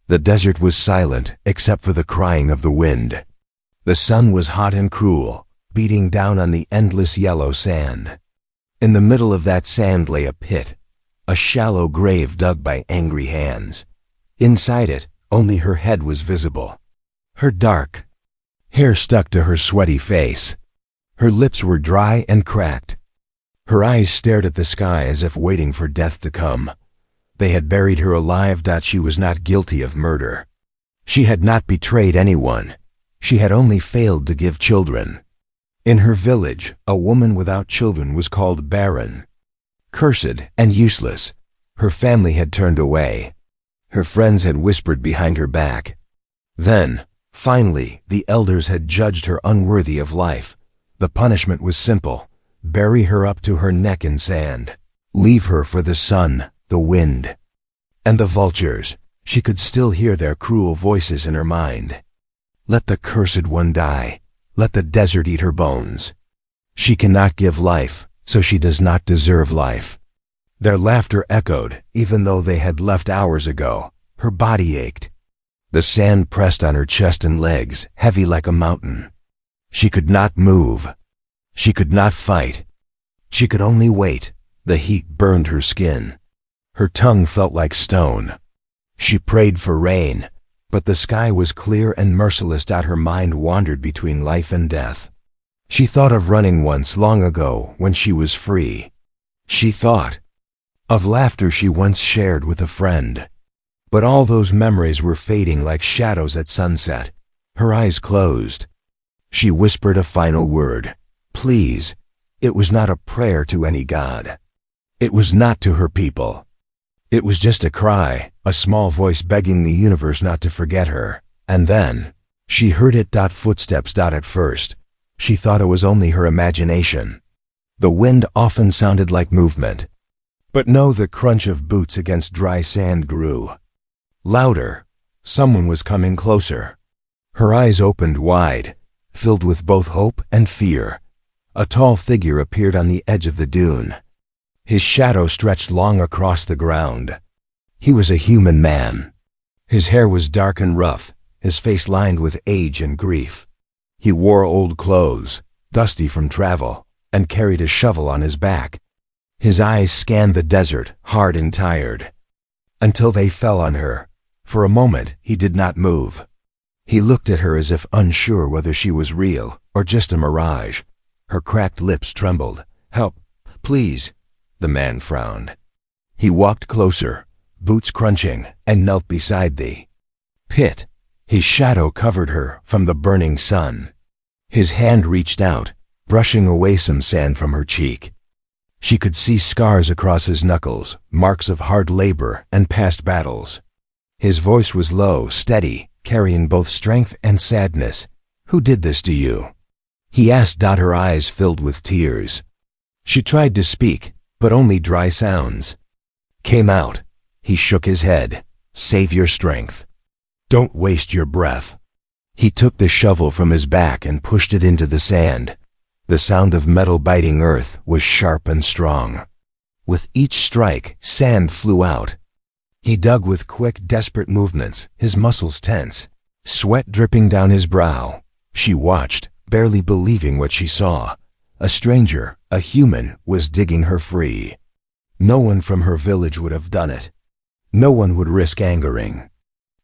The desert was silent except for the crying of the wind. The sun was hot and cruel, beating down on the endless yellow sand. In the middle of that sand lay a pit, a shallow grave dug by angry hands. Inside it, only her head was visible. Her dark hair stuck to her sweaty face. Her lips were dry and cracked. Her eyes stared at the sky as if waiting for death to come. They had buried her alive. She was not guilty of murder. She had not betrayed anyone. She had only failed to give children. In her village, a woman without children was called Barren. Cursed and useless, her family had turned away. Her friends had whispered behind her back. Then, finally, the elders had judged her unworthy of life. The punishment was simple: bury her up to her neck in sand. Leave her for the sun, the wind, and the vultures. She could still hear their cruel voices in her mind. Let the cursed one die. Let the desert eat her bones. She cannot give life, so she does not deserve life. Their laughter echoed, even though they had left hours ago. Her body ached. The sand pressed on her chest and legs, heavy like a mountain. She could not move. She could not fight. She could only wait. The heat burned her skin. Her tongue felt like stone. She prayed for rain, but the sky was clear and merciless. Her mind wandered between life and death. She thought of running once long ago when she was free. She thought of laughter she once shared with a friend. But all those memories were fading like shadows at sunset. Her eyes closed. She whispered a final word. Please. It was not a prayer to any god. It was not to her people. It was just a cry, a small voice begging the universe not to forget her. And then, she heard it. Footsteps. At first, she thought it was only her imagination. The wind often sounded like movement. But no, the crunch of boots against dry sand grew louder. Someone was coming closer. Her eyes opened wide, filled with both hope and fear. A tall figure appeared on the edge of the dune. His shadow stretched long across the ground. He was a human man. His hair was dark and rough, his face lined with age and grief. He wore old clothes, dusty from travel, and carried a shovel on his back. His eyes scanned the desert, hard and tired, until they fell on her. For a moment, he did not move. He looked at her as if unsure whether she was real or just a mirage. Her cracked lips trembled. Help, please. The man frowned. He walked closer, boots crunching, and knelt beside the pit. His shadow covered her from the burning sun. His hand reached out, brushing away some sand from her cheek. She could see scars across his knuckles, marks of hard labor and past battles. His voice was low, steady, carrying both strength and sadness. Who did this to you? He asked. Her eyes filled with tears. She tried to speak, but only dry sounds came out. He shook his head. Save your strength. Don't waste your breath. He took the shovel from his back and pushed it into the sand. The sound of metal biting earth was sharp and strong. With each strike, sand flew out. He dug with quick, desperate movements, his muscles tense, sweat dripping down his brow. She watched, barely believing what she saw. A stranger, a human, was digging her free. No one from her village would have done it. No one would risk angering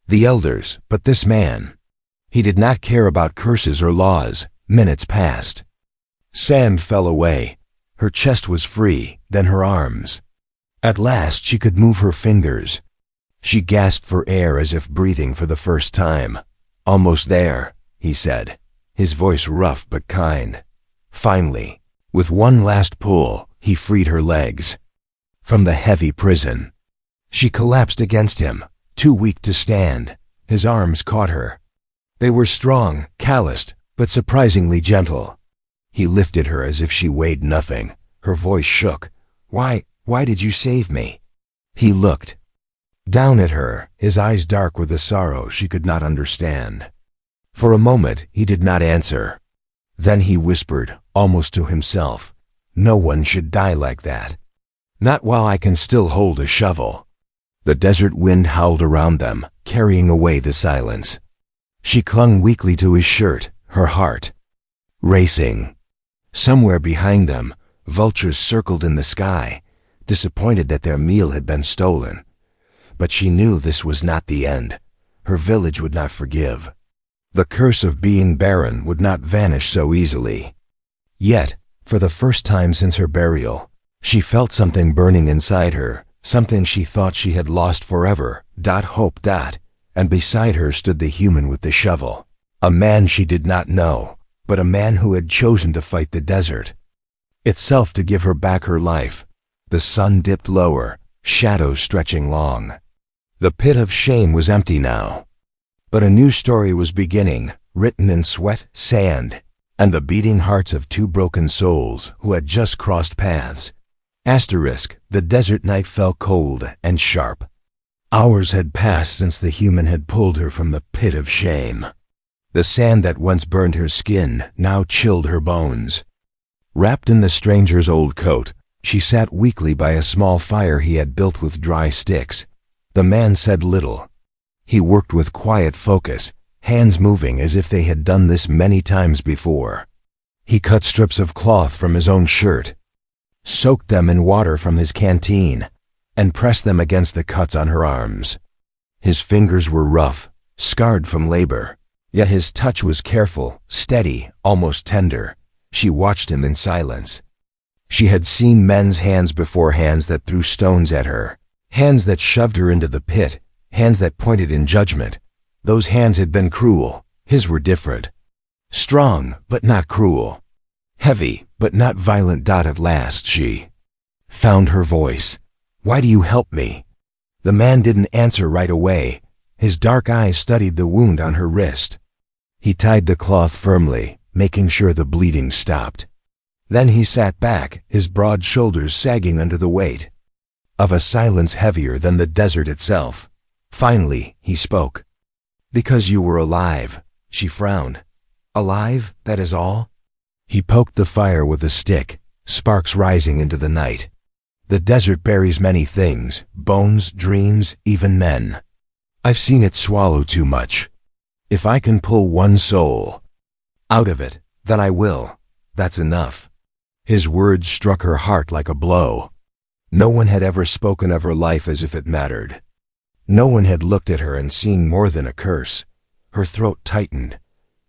the elders, but this man. He did not care about curses or laws. Minutes passed. Sand fell away. Her chest was free, then her arms. At last she could move her fingers. She gasped for air as if breathing for the first time. Almost there, he said, his voice rough but kind. Finally, with one last pull, he freed her legs from the heavy prison. She collapsed against him, too weak to stand. His arms caught her. They were strong, calloused, but surprisingly gentle. He lifted her as if she weighed nothing. Her voice shook. Why did you save me? He looked down at her, his eyes dark with a sorrow she could not understand. For a moment, he did not answer. Then he whispered, almost to himself, no one should die like that. Not while I can still hold a shovel. The desert wind howled around them, carrying away the silence. She clung weakly to his shirt, her heart racing. Somewhere behind them, vultures circled in the sky, disappointed that their meal had been stolen. But she knew this was not the end. Her village would not forgive. The curse of being barren would not vanish so easily. Yet, for the first time since her burial, she felt something burning inside her, something she thought she had lost forever. Hope. And beside her stood the human with the shovel. A man she did not know, but a man who had chosen to fight the desert itself to give her back her life. The sun dipped lower, shadows stretching long. The pit of shame was empty now. But a new story was beginning, written in sweat, sand, and the beating hearts of two broken souls who had just crossed paths. The desert night fell cold and sharp. Hours had passed since the human had pulled her from the pit of shame. The sand that once burned her skin now chilled her bones. Wrapped in the stranger's old coat, she sat weakly by a small fire he had built with dry sticks. The man said little. He worked with quiet focus, hands moving as if they had done this many times before. He cut strips of cloth from his own shirt, soaked them in water from his canteen, and pressed them against the cuts on her arms. His fingers were rough, scarred from labor, yet his touch was careful, steady, almost tender. She watched him in silence. She had seen men's hands before, hands that threw stones at her, hands that shoved her into the pit, hands that pointed in judgment. Those hands had been cruel. His were different. Strong, but not cruel. Heavy, but not violent. At last she found her voice. "Why do you help me?" The man didn't answer right away. His dark eyes studied the wound on her wrist. He tied the cloth firmly, making sure the bleeding stopped. Then he sat back, his broad shoulders sagging under the weight of a silence heavier than the desert itself. Finally, he spoke. "Because you were alive," she frowned. "Alive, that is all?" He poked the fire with a stick, sparks rising into the night. "The desert buries many things, bones, dreams, even men. I've seen it swallow too much. If I can pull one soul out of it, then I will. That's enough." His words struck her heart like a blow. No one had ever spoken of her life as if it mattered. No one had looked at her and seen more than a curse. Her throat tightened.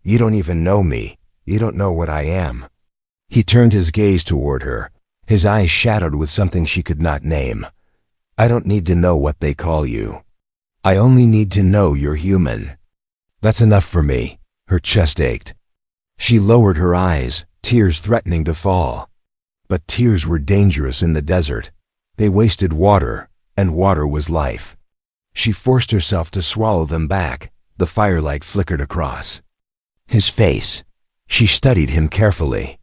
"You don't even know me. You don't know what I am." He turned his gaze toward her, his eyes shadowed with something she could not name. "I don't need to know what they call you. I only need to know you're human. That's enough for me." Her chest ached. She lowered her eyes, tears threatening to fall. But tears were dangerous in the desert. They wasted water, and water was life. She forced herself to swallow them back. The firelight flickered across his face. She studied him carefully.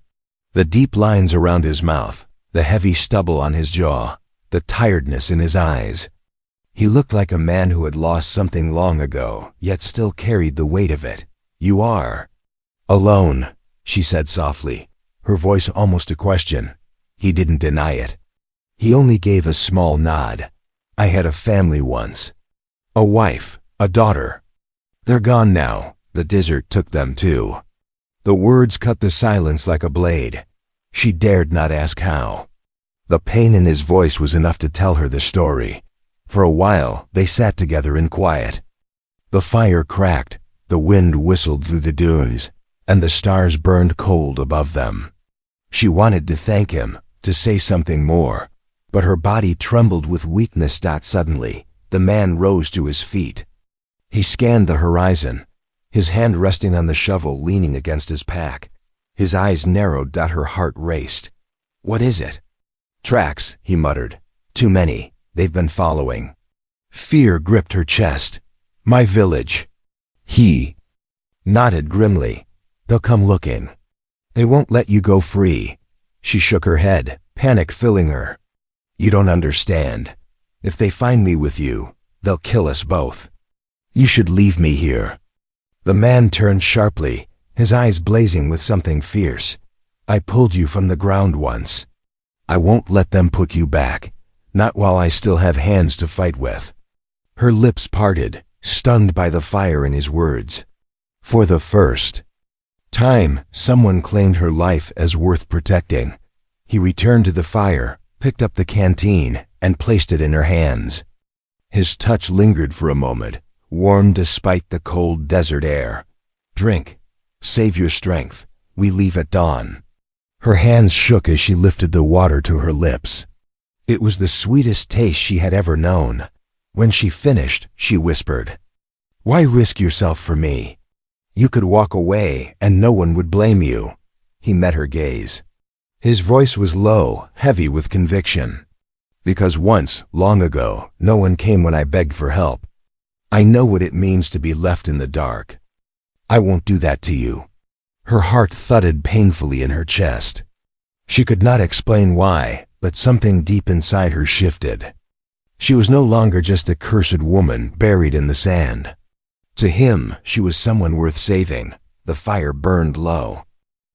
The deep lines around his mouth, the heavy stubble on his jaw, the tiredness in his eyes. He looked like a man who had lost something long ago, yet still carried the weight of it. "You are alone," she said softly, her voice almost a question. He didn't deny it. He only gave a small nod. "I had a family once. A wife, a daughter. They're gone now. The desert took them too." The words cut the silence like a blade. She dared not ask how. The pain in his voice was enough to tell her the story. For a while, they sat together in quiet. The fire cracked, the wind whistled through the dunes, and the stars burned cold above them. She wanted to thank him, to say something more, but her body trembled with weakness. Suddenly, the man rose to his feet. He scanned the horizon, his hand resting on the shovel, leaning against his pack. His eyes narrowed. Her heart raced. "What is it?" "Tracks," he muttered. "Too many. They've been following." Fear gripped her chest. "My village." He nodded grimly. "They'll come looking. They won't let you go free." She shook her head, panic filling her. "You don't understand. If they find me with you, they'll kill us both. You should leave me here." The man turned sharply, his eyes blazing with something fierce. "I pulled you from the ground once. I won't let them put you back, not while I still have hands to fight with." Her lips parted, stunned by the fire in his words. For the first time, someone claimed her life as worth protecting. He returned to the fire, picked up the canteen, and placed it in her hands. His touch lingered for a moment, warm despite the cold desert air. Drink. Save your strength. We leave at dawn. Her hands shook as she lifted the water to her lips. It was the sweetest taste she had ever known. When she finished, she whispered, "Why risk yourself for me? You could walk away and no one would blame you." He met her gaze. His voice was low, heavy with conviction. "Because once, long ago, no one came when I begged for help. I know what it means to be left in the dark. I won't do that to you." Her heart thudded painfully in her chest. She could not explain why, but something deep inside her shifted. She was no longer just a cursed woman buried in the sand. To him, she was someone worth saving. The fire burned low.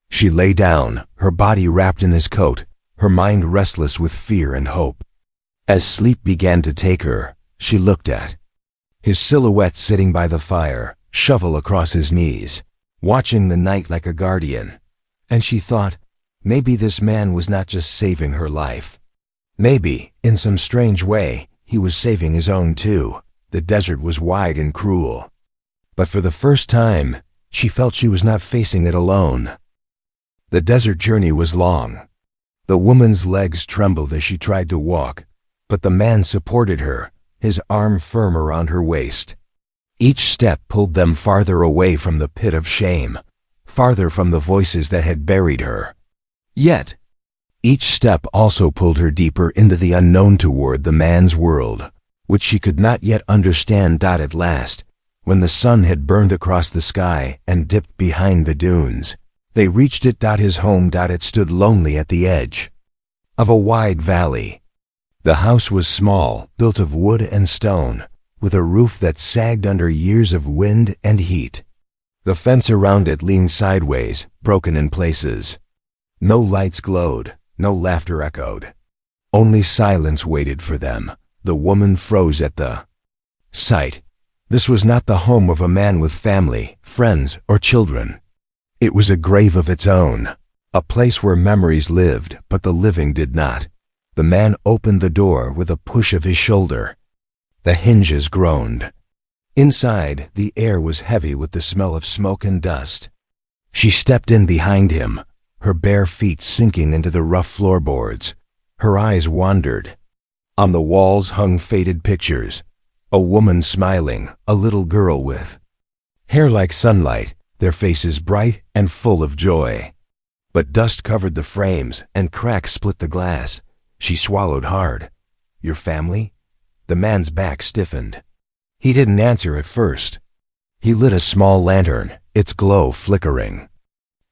She lay down, her body wrapped in his coat, her mind restless with fear and hope. As sleep began to take her, she looked at his silhouette sitting by the fire, shovel across his knees, watching the night like a guardian. And she thought, maybe this man was not just saving her life. Maybe, in some strange way, he was saving his own too. The desert was wide and cruel. But for the first time, she felt she was not facing it alone. The desert journey was long. The woman's legs trembled as she tried to walk, but the man supported her, his arm firm around her waist. Each step pulled them farther away from the pit of shame, farther from the voices that had buried her. Yet, each step also pulled her deeper into the unknown toward the man's world, which she could not yet understand. At last, when the sun had burned across the sky and dipped behind the dunes, they reached it. His home. It stood lonely at the edge of a wide valley. The house was small, built of wood and stone, with a roof that sagged under years of wind and heat. The fence around it leaned sideways, broken in places. No lights glowed, no laughter echoed. Only silence waited for them. The woman froze at the sight. This was not the home of a man with family, friends, or children. It was a grave of its own, a place where memories lived, but the living did not. The man opened the door with a push of his shoulder. The hinges groaned. Inside, the air was heavy with the smell of smoke and dust. She stepped in behind him, her bare feet sinking into the rough floorboards. Her eyes wandered. On the walls hung faded pictures. A woman smiling, a little girl with hair like sunlight, their faces bright and full of joy. But dust covered the frames and cracks split the glass. She swallowed hard. "Your family?" The man's back stiffened. He didn't answer at first. He lit a small lantern, its glow flickering.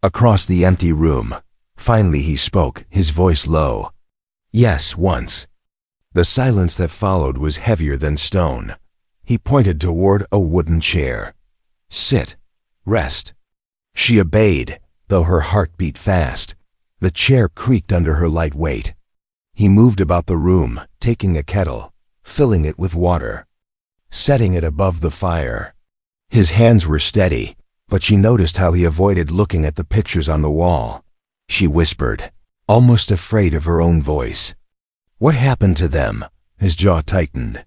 Across the empty room, finally he spoke, his voice low. "Yes, once." The silence that followed was heavier than stone. He pointed toward a wooden chair. "Sit. Rest." She obeyed, though her heart beat fast. The chair creaked under her light weight. He moved about the room, taking a kettle, filling it with water, setting it above the fire. His hands were steady, but she noticed how he avoided looking at the pictures on the wall. She whispered, almost afraid of her own voice. "What happened to them?" His jaw tightened.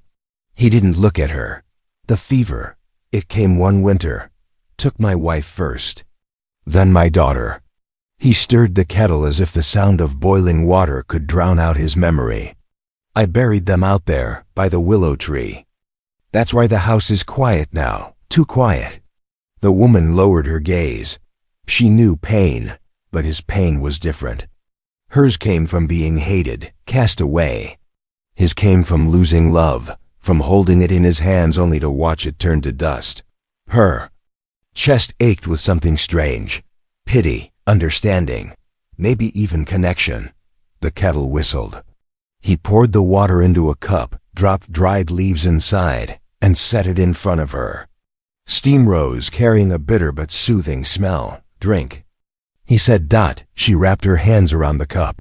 He didn't look at her. "The fever. It came one winter. Took my wife first. Then my daughter." He stirred the kettle as if the sound of boiling water could drown out his memory. "I buried them out there, by the willow tree. That's why the house is quiet now, too quiet." The woman lowered her gaze. She knew pain, but his pain was different. Hers came from being hated, cast away. His came from losing love, from holding it in his hands only to watch it turn to dust. Her chest ached with something strange. Pity, understanding, maybe even connection. The kettle whistled. He poured the water into a cup, dropped dried leaves inside, and set it in front of her. Steam rose, carrying a bitter but soothing smell. "Drink," he said. She wrapped her hands around the cup.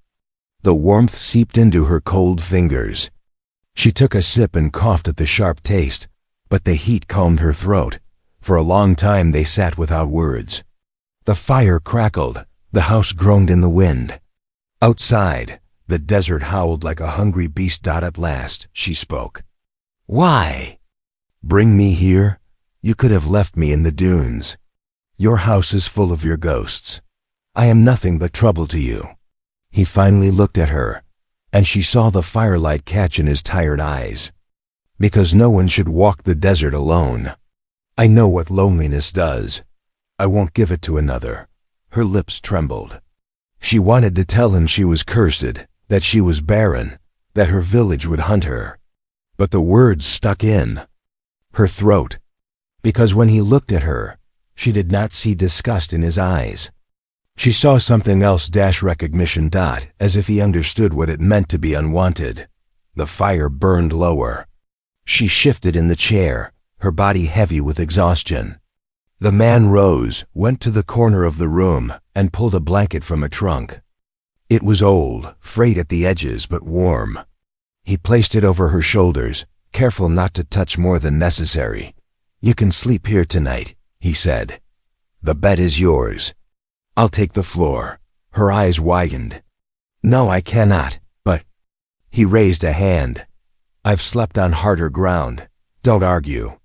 The warmth seeped into her cold fingers. She took a sip and coughed at the sharp taste, but the heat calmed her throat. For a long time they sat without words. The fire crackled, the house groaned in the wind. Outside, the desert howled like a hungry beast. At last, she spoke. "Why? Bring me here? You could have left me in the dunes. Your house is full of your ghosts. I am nothing but trouble to you." He finally looked at her, and she saw the firelight catch in his tired eyes. "Because no one should walk the desert alone. I know what loneliness does. I won't give it to another." Her lips trembled. She wanted to tell him she was cursed, that she was barren, that her village would hunt her. But the words stuck in her throat, because when he looked at her, she did not see disgust in his eyes. She saw something else. Recognition. As if he understood what it meant to be unwanted. The fire burned lower. She shifted in the chair, her body heavy with exhaustion. The man rose, went to the corner of the room, and pulled a blanket from a trunk. It was old, frayed at the edges, but warm. He placed it over her shoulders, careful not to touch more than necessary. "You can sleep here tonight," he said. "The bed is yours. I'll take the floor." Her eyes widened. "No, I cannot, but—" He raised a hand. "I've slept on harder ground. Don't argue."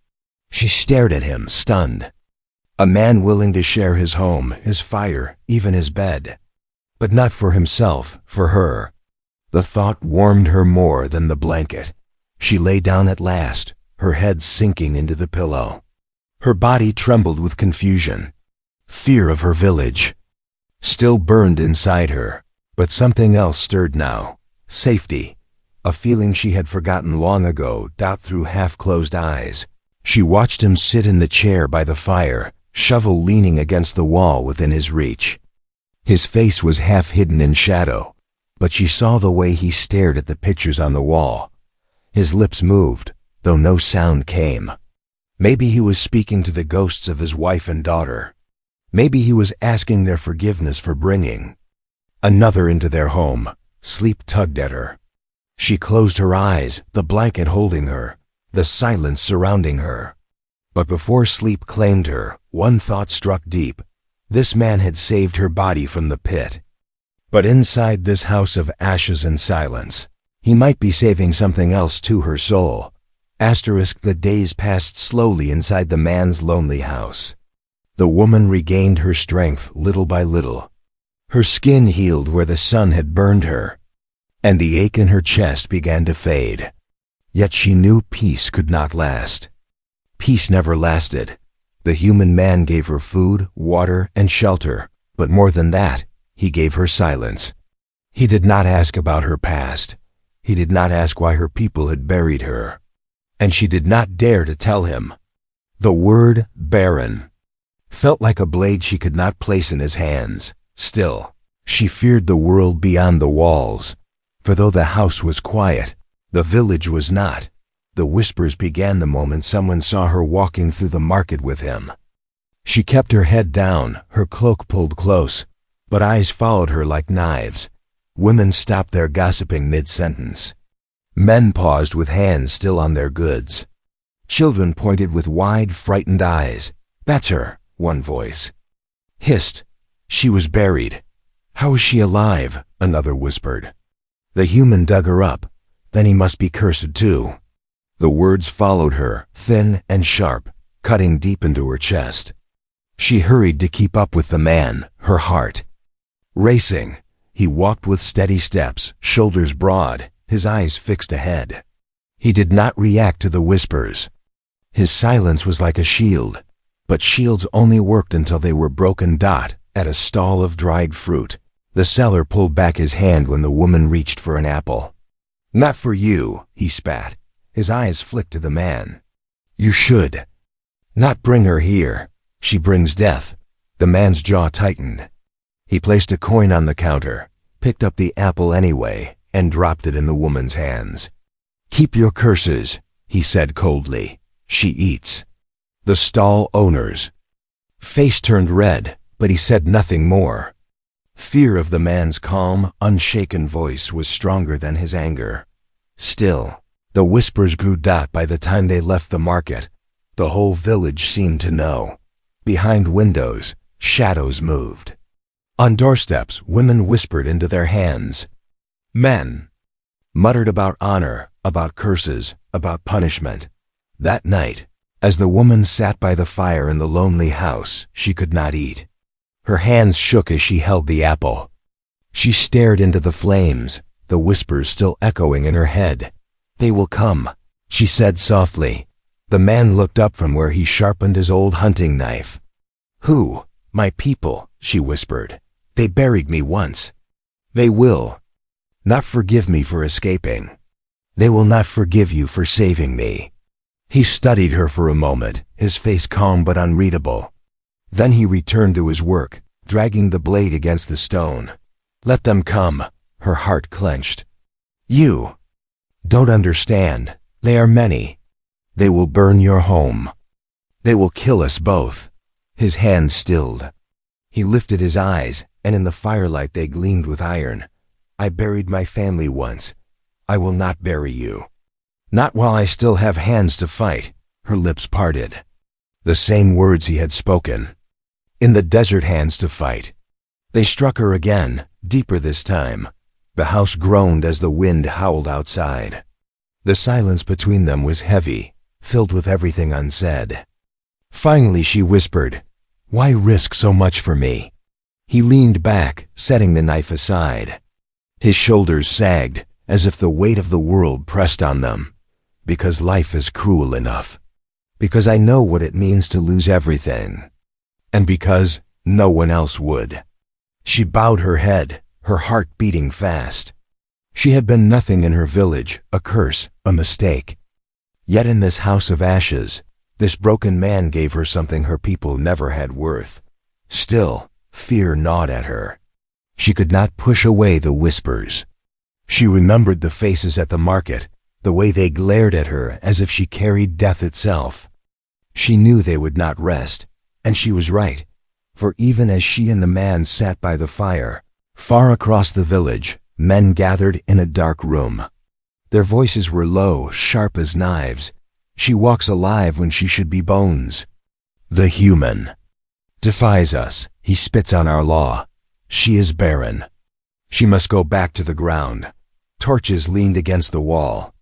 She stared at him, stunned. A man willing to share his home, his fire, even his bed. But not for himself, for her. The thought warmed her more than the blanket. She lay down at last, her head sinking into the pillow. Her body trembled with confusion. Fear of her village still burned inside her, but something else stirred now. Safety. A feeling she had forgotten long ago. Through half-closed eyes, she watched him sit in the chair by the fire, shovel leaning against the wall within his reach. His face was half hidden in shadow, but she saw the way he stared at the pictures on the wall. His lips moved, though no sound came. Maybe he was speaking to the ghosts of his wife and daughter. Maybe he was asking their forgiveness for bringing another into their home. Sleep tugged at her. She closed her eyes, the blanket holding her, the silence surrounding her. But before sleep claimed her, one thought struck deep. This man had saved her body from the pit. But inside this house of ashes and silence, he might be saving something else to her soul. The days passed slowly inside the man's lonely house. The woman regained her strength little by little. Her skin healed where the sun had burned her, and the ache in her chest began to fade. Yet she knew peace could not last. Peace never lasted. The human man gave her food, water, and shelter, but more than that, he gave her silence. He did not ask about her past. He did not ask why her people had buried her. And she did not dare to tell him. The word Barren felt like a blade she could not place in his hands. Still, she feared the world beyond the walls. For though the house was quiet, the village was not. The whispers began the moment someone saw her walking through the market with him. She kept her head down, her cloak pulled close, but eyes followed her like knives. Women stopped their gossiping mid-sentence. Men paused with hands still on their goods. Children pointed with wide, frightened eyes. "That's her," one voice hissed. "She was buried." "How is she alive?" another whispered. "The human dug her up. Then he must be cursed too." The words followed her, thin and sharp, cutting deep into her chest. She hurried to keep up with the man, her heart racing. He walked with steady steps, shoulders broad, his eyes fixed ahead. He did not react to the whispers. His silence was like a shield, but shields only worked until they were broken. At a stall of dried fruit, the seller pulled back his hand when the woman reached for an apple. "Not for you," he spat. His eyes flicked to the man. "You should not bring her here. She brings death." The man's jaw tightened. He placed a coin on the counter, picked up the apple anyway, and dropped it in the woman's hands. "Keep your curses," he said coldly. "She eats." The stall owner's face turned red, but he said nothing more. Fear of the man's calm, unshaken voice was stronger than his anger. Still, The whispers grew by the time they left the market. The whole village seemed to know. Behind windows, shadows moved. On doorsteps, women whispered into their hands. Men muttered about honor, about curses, about punishment. That night, as the woman sat by the fire in the lonely house, she could not eat. Her hands shook as she held the apple. She stared into the flames, the whispers still echoing in her head. "They will come," she said softly. The man looked up from where he sharpened his old hunting knife. "Who?" "My people," she whispered. "They buried me once. They will not forgive me for escaping. They will not forgive you for saving me." He studied her for a moment, his face calm but unreadable. Then he returned to his work, dragging the blade against the stone. "Let them come," her heart clenched. "You don't understand. They are many. They will burn your home. They will kill us both." His hand stilled. He lifted his eyes, and in the firelight they gleamed with iron. "I buried my family once. I will not bury you. Not while I still have hands to fight." Her lips parted. The same words he had spoken. In the desert, hands to fight. They struck her again, deeper this time. The house groaned as the wind howled outside. The silence between them was heavy, filled with everything unsaid. Finally she whispered, "Why risk so much for me?" He leaned back, setting the knife aside. His shoulders sagged, as if the weight of the world pressed on them. "Because life is cruel enough. Because I know what it means to lose everything. And because no one else would." She bowed her head, her heart beating fast. She had been nothing in her village, a curse, a mistake. Yet in this house of ashes, this broken man gave her something her people never had worth. Still, fear gnawed at her. She could not push away the whispers. She remembered the faces at the market, the way they glared at her as if she carried death itself. She knew they would not rest, and she was right, for even as she and the man sat by the fire, far across the village, men gathered in a dark room. Their voices were low, sharp as knives. "She walks alive when she should be bones. The human defies us. He spits on our law. She is barren. She must go back to the ground." Torches leaned against the wall.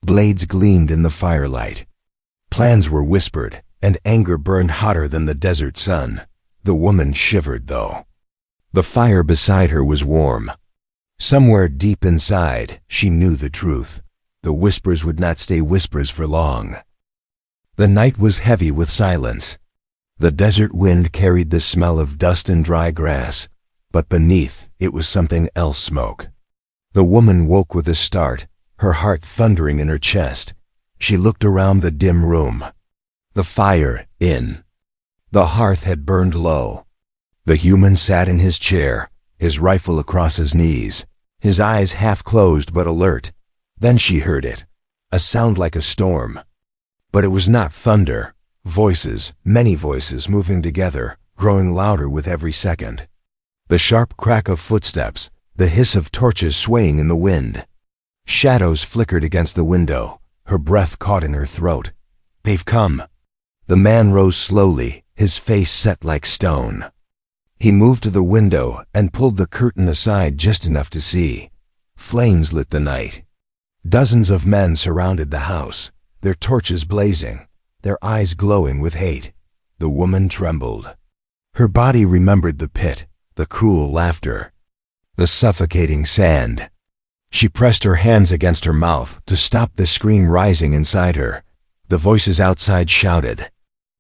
Blades gleamed in the firelight. Plans were whispered, and anger burned hotter than the desert sun. The woman shivered, though. The fire beside her was warm. Somewhere deep inside, she knew the truth. The whispers would not stay whispers for long. The night was heavy with silence. The desert wind carried the smell of dust and dry grass, but beneath it was something else: smoke. The woman woke with a start, her heart thundering in her chest. She looked around the dim room. The fire in the hearth had burned low. The human sat in his chair, his rifle across his knees, his eyes half closed but alert. Then she heard it, a sound like a storm. But it was not thunder. Voices, many voices moving together, growing louder with every second. The sharp crack of footsteps, the hiss of torches swaying in the wind. Shadows flickered against the window, her breath caught in her throat. "They've come." The man rose slowly, his face set like stone. He moved to the window and pulled the curtain aside just enough to see. Flames lit the night. Dozens of men surrounded the house, their torches blazing, their eyes glowing with hate. The woman trembled. Her body remembered the pit, the cruel laughter, the suffocating sand. She pressed her hands against her mouth to stop the scream rising inside her. The voices outside shouted,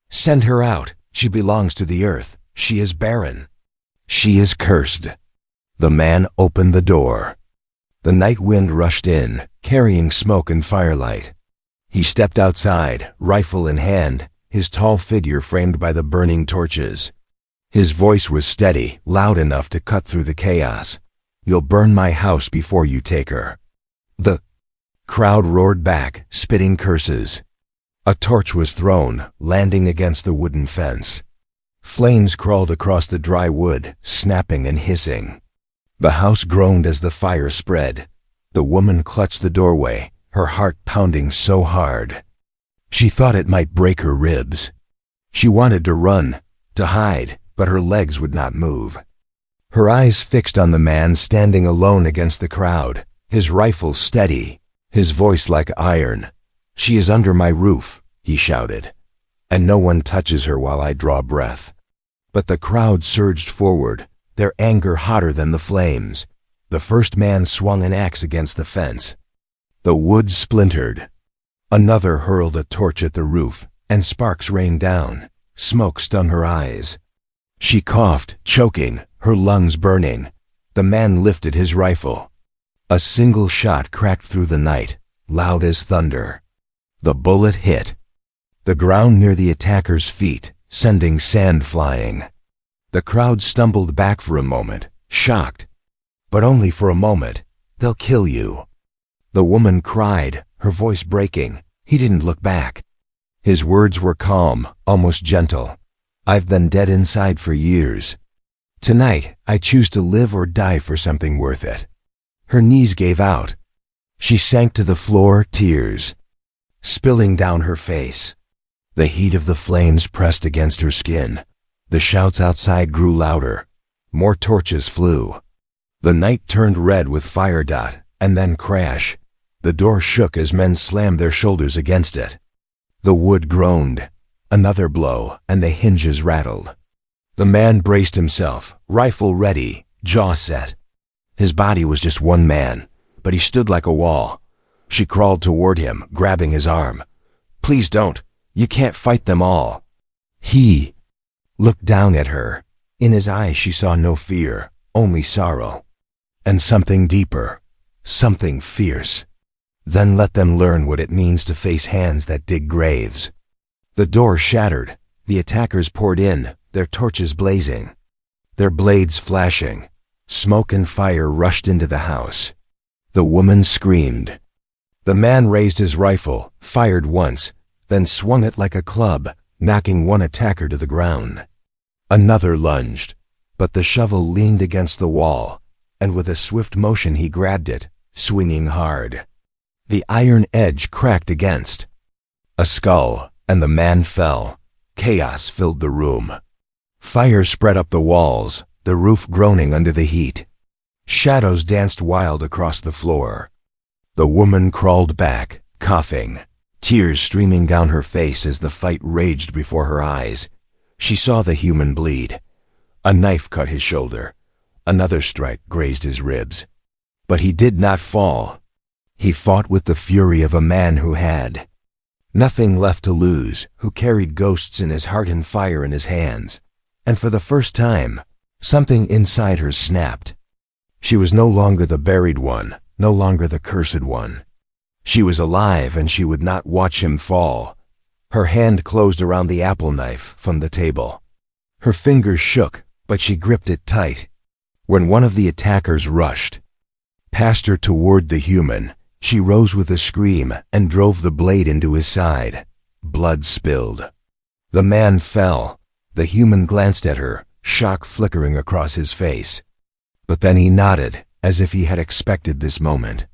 "Send her out. She belongs to the earth. She is barren. She is cursed." The man opened the door. The night wind rushed in, carrying smoke and firelight. He stepped outside, rifle in hand, his tall figure framed by the burning torches. His voice was steady, loud enough to cut through the chaos. "You'll burn my house before you take her." The crowd roared back, spitting curses. A torch was thrown, landing against the wooden fence. Flames crawled across the dry wood, snapping and hissing. The house groaned as the fire spread. The woman clutched the doorway, her heart pounding so hard. She thought it might break her ribs. She wanted to run, to hide, but her legs would not move. Her eyes fixed on the man standing alone against the crowd, his rifle steady, his voice like iron. "She is under my roof," he shouted, "and no one touches her while I draw breath." But the crowd surged forward, their anger hotter than the flames. The first man swung an axe against the fence. The wood splintered. Another hurled a torch at the roof, and sparks rained down. Smoke stung her eyes. She coughed, choking, her lungs burning. The man lifted his rifle. A single shot cracked through the night, loud as thunder. The bullet hit the ground near the attacker's feet, sending sand flying. The crowd stumbled back for a moment, shocked. But only for a moment. "They'll kill you." The woman cried, her voice breaking. He didn't look back. His words were calm, almost gentle. "I've been dead inside for years. Tonight, I choose to live or die for something worth it." Her knees gave out. She sank to the floor, tears spilling down her face. The heat of the flames pressed against her skin. The shouts outside grew louder. More torches flew. The night turned red with fire dot, and then crash. The door shook as men slammed their shoulders against it. The wood groaned. Another blow, and the hinges rattled. The man braced himself, rifle ready, jaw set. His body was just one man, but he stood like a wall. She crawled toward him, grabbing his arm. "Please don't. You can't fight them all." He looked down at her. In his eyes she saw no fear, only sorrow. And something deeper, something fierce. "Then let them learn what it means to face hands that dig graves." The door shattered. The attackers poured in, their torches blazing, their blades flashing. Smoke and fire rushed into the house. The woman screamed. The man raised his rifle, fired once, then swung it like a club, knocking one attacker to the ground. Another lunged, but the shovel leaned against the wall, and with a swift motion he grabbed it, swinging hard. The iron edge cracked against a skull, and the man fell. Chaos filled the room. Fire spread up the walls, the roof groaning under the heat. Shadows danced wild across the floor. The woman crawled back, coughing, tears streaming down her face as the fight raged before her eyes. She saw the human bleed. A knife cut his shoulder. Another strike grazed his ribs. But he did not fall. He fought with the fury of a man who had nothing left to lose, who carried ghosts in his heart and fire in his hands. And for the first time, something inside her snapped. She was no longer the buried one, no longer the cursed one. She was alive, and she would not watch him fall. Her hand closed around the apple knife from the table. Her fingers shook, but she gripped it tight. When one of the attackers rushed past her toward the human, she rose with a scream and drove the blade into his side. Blood spilled. The man fell. The human glanced at her, shock flickering across his face. But then he nodded, as if he had expected this moment.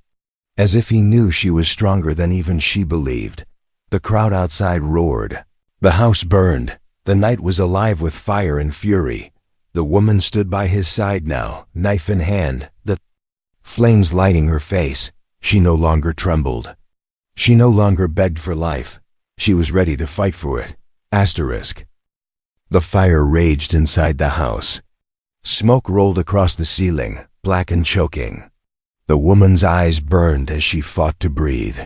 As if he knew she was stronger than even she believed. The crowd outside roared. The house burned. The night was alive with fire and fury. The woman stood by his side now, knife in hand, the flames lighting her face. She no longer trembled. She no longer begged for life. She was ready to fight for it. Asterisk. The fire raged inside the house. Smoke rolled across the ceiling, black and choking. The woman's eyes burned as she fought to breathe.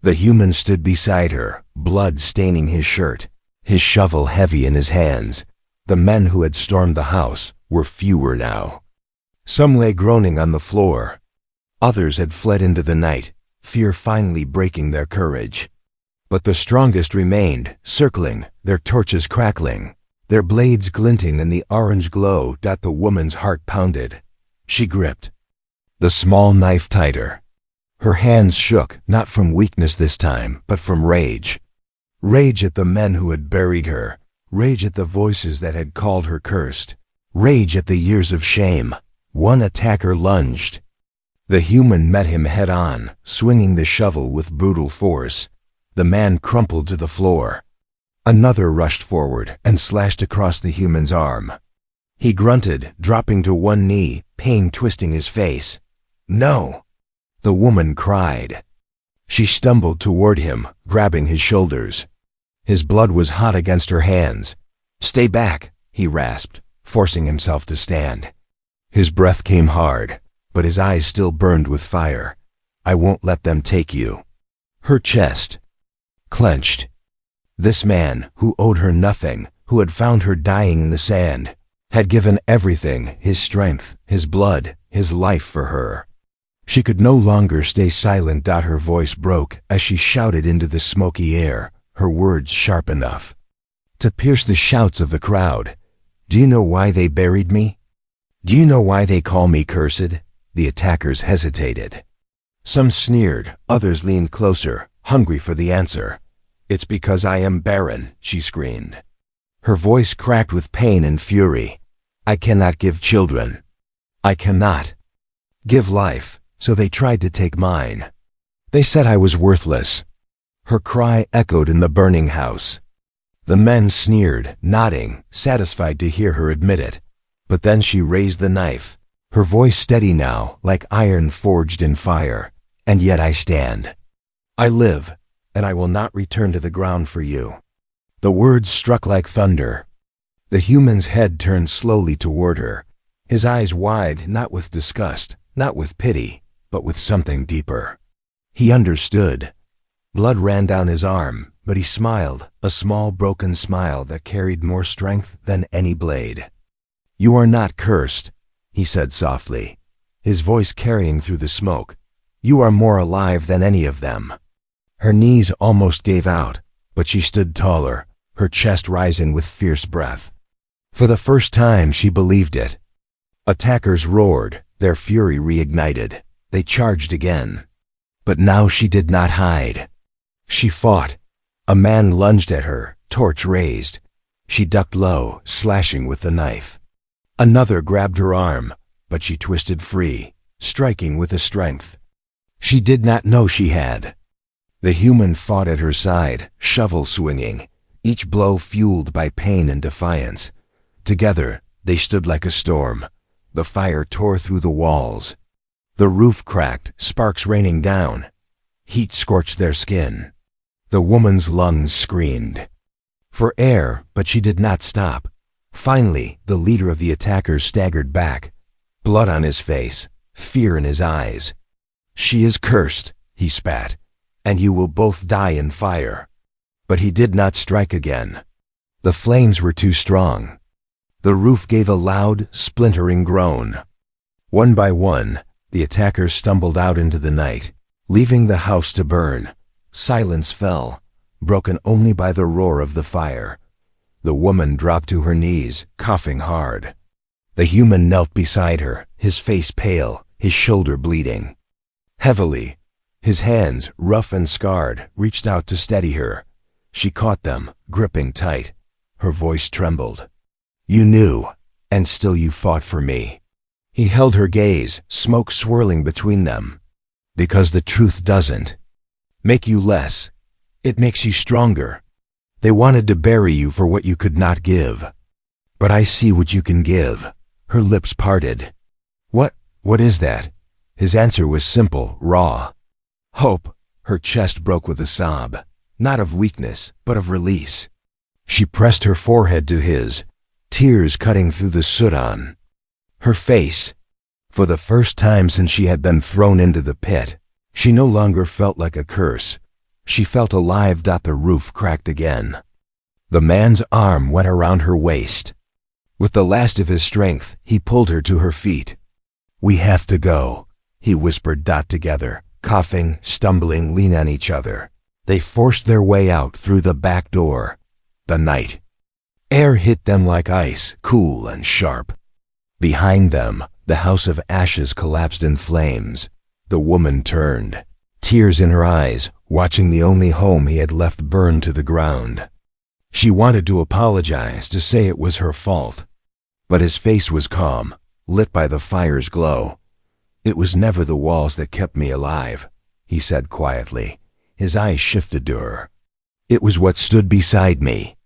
The human stood beside her, blood staining his shirt, his shovel heavy in his hands. The men who had stormed the house were fewer now. Some lay groaning on the floor. Others had fled into the night, fear finally breaking their courage. But the strongest remained, circling, their torches crackling, their blades glinting in the orange glow that the woman's heart pounded. She gripped the small knife tighter. Her hands shook, not from weakness this time, but from rage. Rage at the men who had buried her. Rage at the voices that had called her cursed. Rage at the years of shame. One attacker lunged. The human met him head-on, swinging the shovel with brutal force. The man crumpled to the floor. Another rushed forward and slashed across the human's arm. He grunted, dropping to one knee, pain twisting his face. "No!" the woman cried. She stumbled toward him, grabbing his shoulders. His blood was hot against her hands. "Stay back," he rasped, forcing himself to stand. His breath came hard, but his eyes still burned with fire. "I won't let them take you." Her chest clenched. This man, who owed her nothing, who had found her dying in the sand, had given everything, his strength, his blood, his life for her. She could no longer stay silent. Her voice broke as she shouted into the smoky air, her words sharp enough to pierce the shouts of the crowd. "Do you know why they buried me? Do you know why they call me cursed?" The attackers hesitated. Some sneered, others leaned closer, hungry for the answer. "It's because I am barren," she screamed. Her voice cracked with pain and fury. "I cannot give children. I cannot give life, so they tried to take mine. They said I was worthless." Her cry echoed in the burning house. The men sneered, nodding, satisfied to hear her admit it. But then she raised the knife, her voice steady now, like iron forged in fire. "And yet I stand. I live, and I will not return to the ground for you." The words struck like thunder. The human's head turned slowly toward her, his eyes wide, not with disgust, not with pity, but with something deeper. He understood. Blood ran down his arm, but he smiled, a small broken smile that carried more strength than any blade. "You are not cursed," he said softly, his voice carrying through the smoke. "You are more alive than any of them." Her knees almost gave out, but she stood taller, her chest rising with fierce breath. For the first time she believed it. Attackers roared, their fury reignited. They charged again. But now she did not hide. She fought. A man lunged at her, torch raised. She ducked low, slashing with the knife. Another grabbed her arm, but she twisted free, striking with a strength she did not know she had. The human fought at her side, shovel swinging, each blow fueled by pain and defiance. Together, they stood like a storm. The fire tore through the walls. The roof cracked, sparks raining down. Heat scorched their skin. The woman's lungs screamed for air, but she did not stop. Finally, the leader of the attackers staggered back, blood on his face, fear in his eyes. "She is cursed," he spat, "and you will both die in fire." But he did not strike again. The flames were too strong. The roof gave a loud, splintering groan. One by one, the attackers stumbled out into the night, leaving the house to burn. Silence fell, broken only by the roar of the fire. The woman dropped to her knees, coughing hard. The human knelt beside her, his face pale, his shoulder bleeding. Heavily, his hands, rough and scarred, reached out to steady her. She caught them, gripping tight. Her voice trembled. "You knew, and still you fought for me." He held her gaze, smoke swirling between them. "Because the truth doesn't make you less. It makes you stronger. They wanted to bury you for what you could not give. But I see what you can give." Her lips parted. What is that?" His answer was simple, raw. "Hope." Her chest broke with a sob, not of weakness, but of release. She pressed her forehead to his, tears cutting through the soot on her face. For the first time since she had been thrown into the pit, she no longer felt like a curse. She felt alive. The roof cracked again. The man's arm went around her waist. With the last of his strength, he pulled her to her feet. "We have to go," he whispered. Together, coughing, stumbling, lean on each other, they forced their way out through the back door. The night air hit them like ice, cool and sharp. Behind them, the house of ashes collapsed in flames. The woman turned, tears in her eyes, watching the only home he had left burn to the ground. She wanted to apologize, to say it was her fault. But his face was calm, lit by the fire's glow. "It was never the walls that kept me alive," he said quietly. His eyes shifted to her. "It was what stood beside me."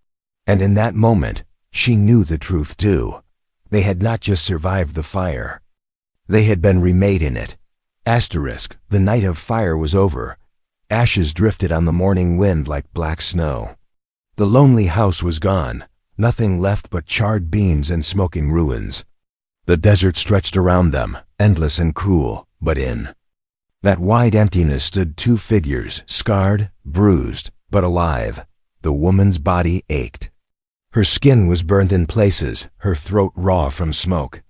And in that moment, she knew the truth too. They had not just survived the fire. They had been remade in it. Asterisk, the night of fire was over. Ashes drifted on the morning wind like black snow. The lonely house was gone, nothing left but charred beams and smoking ruins. The desert stretched around them, endless and cruel, but in that wide emptiness stood two figures, scarred, bruised, but alive. The woman's body ached. Her skin was burned in places, her throat raw from smoke.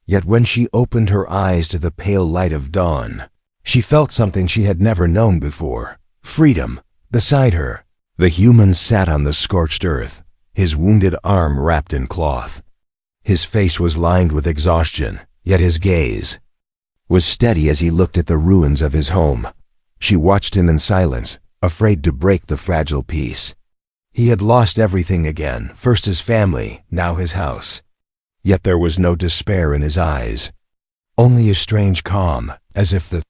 Yet when she opened her eyes to the pale light of dawn, she felt something she had never known before. Freedom. Beside her, the human sat on the scorched earth, his wounded arm wrapped in cloth. His face was lined with exhaustion, yet his gaze was steady as he looked at the ruins of his home. She watched him in silence, afraid to break the fragile peace. He had lost everything again, first his family, now his house. Yet there was no despair in his eyes, only a strange calm, as if the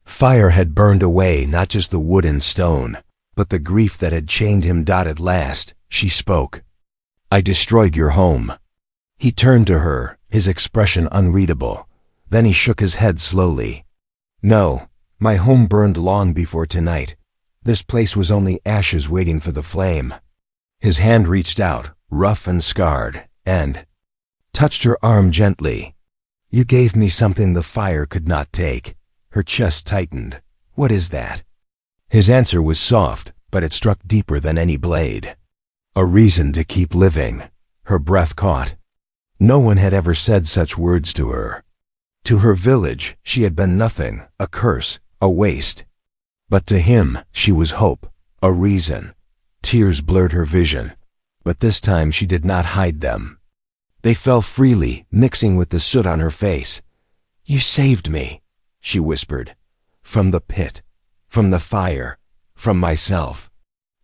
fire had burned away not just the wood and stone, but the grief that had chained him. At last, she spoke. "I destroyed your home." He turned to her, his expression unreadable. Then he shook his head slowly. "No, my home burned long before tonight. This place was only ashes waiting for the flame." His hand reached out, rough and scarred, and touched her arm gently. "You gave me something the fire could not take." Her chest tightened. "What is that?" His answer was soft, but it struck deeper than any blade. "A reason to keep living." Her breath caught. No one had ever said such words to her. To her village, she had been nothing, a curse, a waste. But to him, she was hope, a reason. Tears blurred her vision, but this time she did not hide them. They fell freely, mixing with the soot on her face. "You saved me," she whispered. "From the pit, from the fire, from myself."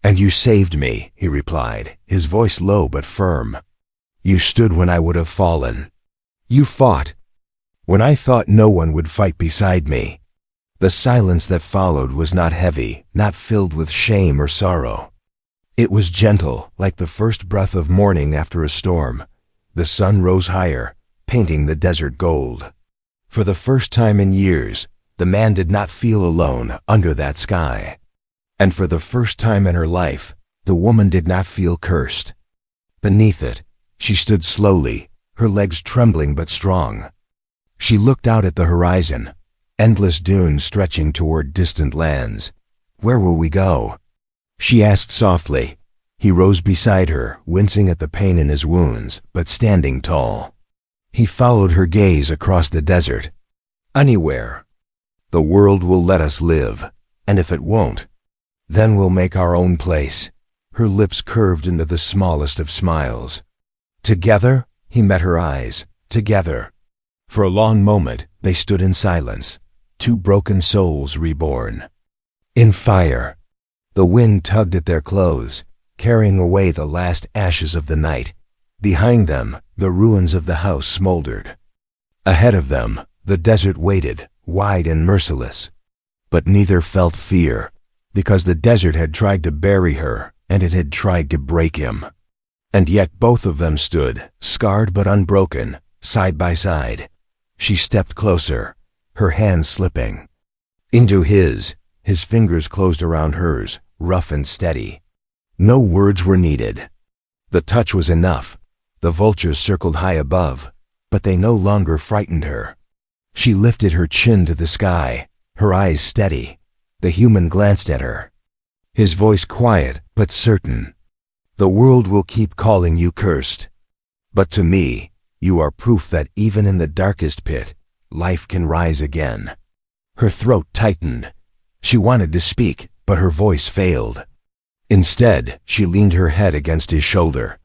"And you saved me," he replied, his voice low but firm. "You stood when I would have fallen. You fought when I thought no one would fight beside me." The silence that followed was not heavy, not filled with shame or sorrow. It was gentle, like the first breath of morning after a storm. The sun rose higher, painting the desert gold. For the first time in years, the man did not feel alone under that sky. And for the first time in her life, the woman did not feel cursed. Beneath it, she stood slowly, her legs trembling but strong. She looked out at the horizon, endless dunes stretching toward distant lands. "Where will we go?" she asked softly. He rose beside her, wincing at the pain in his wounds, but standing tall. He followed her gaze across the desert. "Anywhere. The world will let us live, and if it won't, then we'll make our own place." Her lips curved into the smallest of smiles. "Together?" He met her eyes. "Together." For a long moment, they stood in silence, two broken souls reborn. In fire. The wind tugged at their clothes, carrying away the last ashes of the night. Behind them, the ruins of the house smoldered. Ahead of them, the desert waited, wide and merciless. But neither felt fear, because the desert had tried to bury her, and it had tried to break him. And yet both of them stood, scarred but unbroken, side by side. She stepped closer, her hand slipping into his fingers closed around hers, rough and steady. No words were needed. The touch was enough. The vultures circled high above, but they no longer frightened her. She lifted her chin to the sky, her eyes steady. The human glanced at her, his voice quiet but certain. "The world will keep calling you cursed, but to me, you are proof that even in the darkest pit, life can rise again." Her throat tightened. She wanted to speak, but her voice failed. Instead, she leaned her head against his shoulder.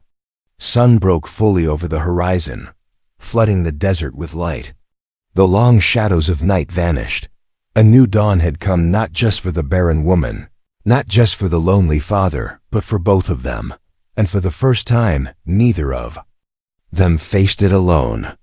Sun broke fully over the horizon, flooding the desert with light. The long shadows of night vanished. A new dawn had come, not just for the barren woman, not just for the lonely father, but for both of them. And for the first time, neither of them faced it alone.